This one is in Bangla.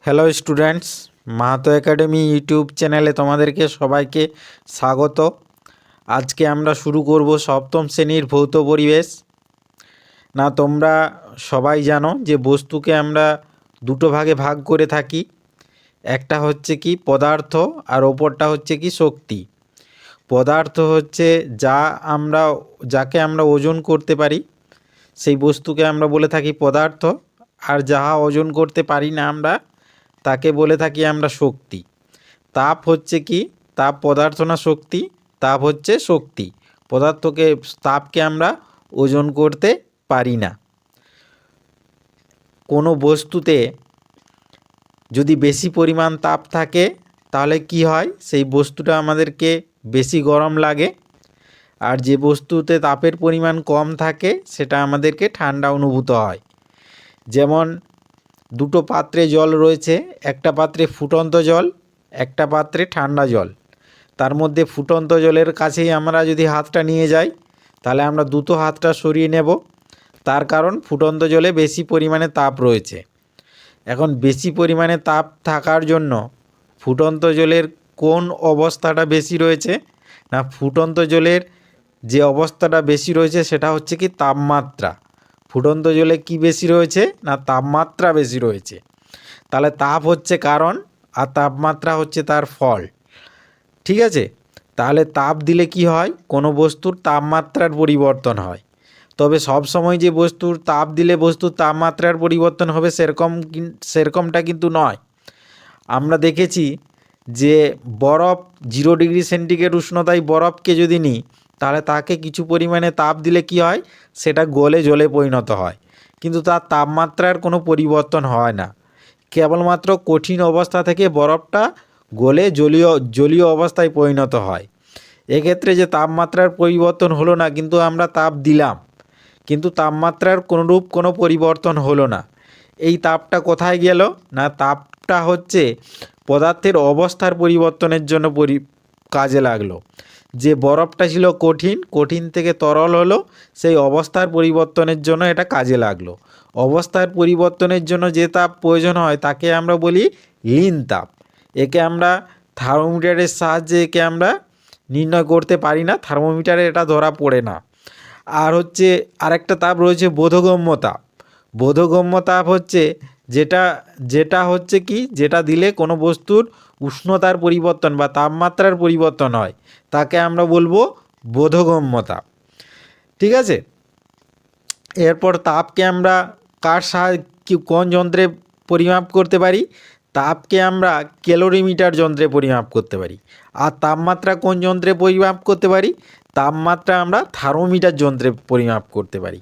Hello students, Mahato academy YouTube চ্যানেলে তোমাদেরকে সবাইকে স্বাগত। আজকে আমরা শুরু করব সপ্তম শ্রেণীর ভৌত পরিবেশ। না, তোমরা সবাই জানো যে বস্তুকে আমরা দুটো ভাগে ভাগ করে থাকি। একটা হচ্ছে কি পদার্থ, আর ওপরটা হচ্ছে কি শক্তি। পদার্থ হচ্ছে যাকে আমরা ওজন করতে পারি, সেই বস্তুকে আমরা বলে থাকি পদার্থ। আর যাহা ওজন করতে পারি না আমরা, তাকে বলে থাকি আমরা শক্তি। তাপ হচ্ছে কি, তাপ পদার্থ না শক্তি? তাপ হচ্ছে শক্তি। তাপকে আমরা ওজন করতে পারি না। কোনো বস্তুতে যদি বেশি পরিমাণ তাপ থাকে তাহলে কি হয়, সেই বস্তুটা আমাদেরকে বেশি গরম লাগে। আর যে বস্তুতে তাপের পরিমাণ কম থাকে সেটা আমাদেরকে ঠান্ডা অনুভূত হয়। যেমন দুটো পাত্রে জল রয়েছে, একটা পাত্রে ফুটন্ত জল, একটা পাত্রে ঠান্ডা জল। তার মধ্যে ফুটন্ত জলের কাছেই আমরা যদি হাতটা নিয়ে যাই তাহলে আমরা দুটো হাতটা সরিয়ে নেব, তার কারণ ফুটন্ত জলে বেশি পরিমাণে তাপ রয়েছে। এখন বেশি পরিমাণে তাপ থাকার জন্য ফুটন্ত জলের কোন অবস্থাটা বেশি রয়েছে? না, ফুটন্ত জলের যে অবস্থাটা বেশি রয়েছে সেটা হচ্ছে কি তাপমাত্রা। ফুটন্ত জলে কি বেশি রয়েছে? না, তাপমাত্রা বেশি রয়েছে। তাহলে তাপ হচ্ছে কারণ আর তাপমাত্রা হচ্ছে তার ফল। ঠিক আছে? তাহলে তাপ দিলে কি হয়, কোনো বস্তুর তাপমাত্রার পরিবর্তন হয়। তবে সব সময় যে বস্তুর তাপ দিলে বস্তুর তাপমাত্রার পরিবর্তন হবে সেরকমটা কিন্তু নয়। আমরা দেখেছি যে বরফ 0 ডিগ্রি সেন্টিগ্রেড উষ্ণতায় বরফকে যদি নিই তাহলে তাকে কিছু পরিমাণে তাপ দিলে কি হয়, সেটা গলে জলে পরিণত হয়, কিন্তু তার তাপমাত্রার কোনো পরিবর্তন হয় না। কেবলমাত্র কঠিন অবস্থা থেকে বরফটা গলে জলীয় অবস্থায় পরিণত হয়। এক্ষেত্রে যে তাপমাত্রার পরিবর্তন হলো না, কিন্তু আমরা তাপ দিলাম, কিন্তু তাপমাত্রার কোনো পরিবর্তন হলো না। এই তাপটা কোথায় গেল? না, তাপটা হচ্ছে পদার্থের অবস্থার পরিবর্তনের জন্য কাজে লাগলো। যে বরফটা ছিল কঠিন থেকে তরল হলো, সেই অবস্থার পরিবর্তনের জন্য এটা কাজে লাগলো। অবস্থার পরিবর্তনের জন্য যে তাপ প্রয়োজন হয় তাকে আমরা বলি লীন তাপ। একে আমরা থার্মোমিটারের সাহায্যে আমরা নির্ণয় করতে পারি না, থার্মোমিটারে এটা ধরা পড়ে না। আর হচ্ছে আরেকটা তাপ রয়েছে বোধগম্য তাপ। বোধগম্য তাপ হচ্ছে যেটা হচ্ছে কি, যেটা দিলে কোনো বস্তুর উষ্ণতার পরিবর্তন বা তাপমাত্রার পরিবর্তন হয়, তাকে আমরা বলবো বোধগম্য তাপ। ঠিক আছে? এরপর তাপকে আমরা কোন যন্ত্রে পরিমাপ করতে পারি? তাপকে আমরা ক্যালোরিমিটার যন্ত্রে পরিমাপ করতে পারি। আর তাপমাত্রা কোন যন্ত্রে পরিমাপ করতে পারি? তাপমাত্রা আমরা থার্মোমিটার যন্ত্রে পরিমাপ করতে পারি।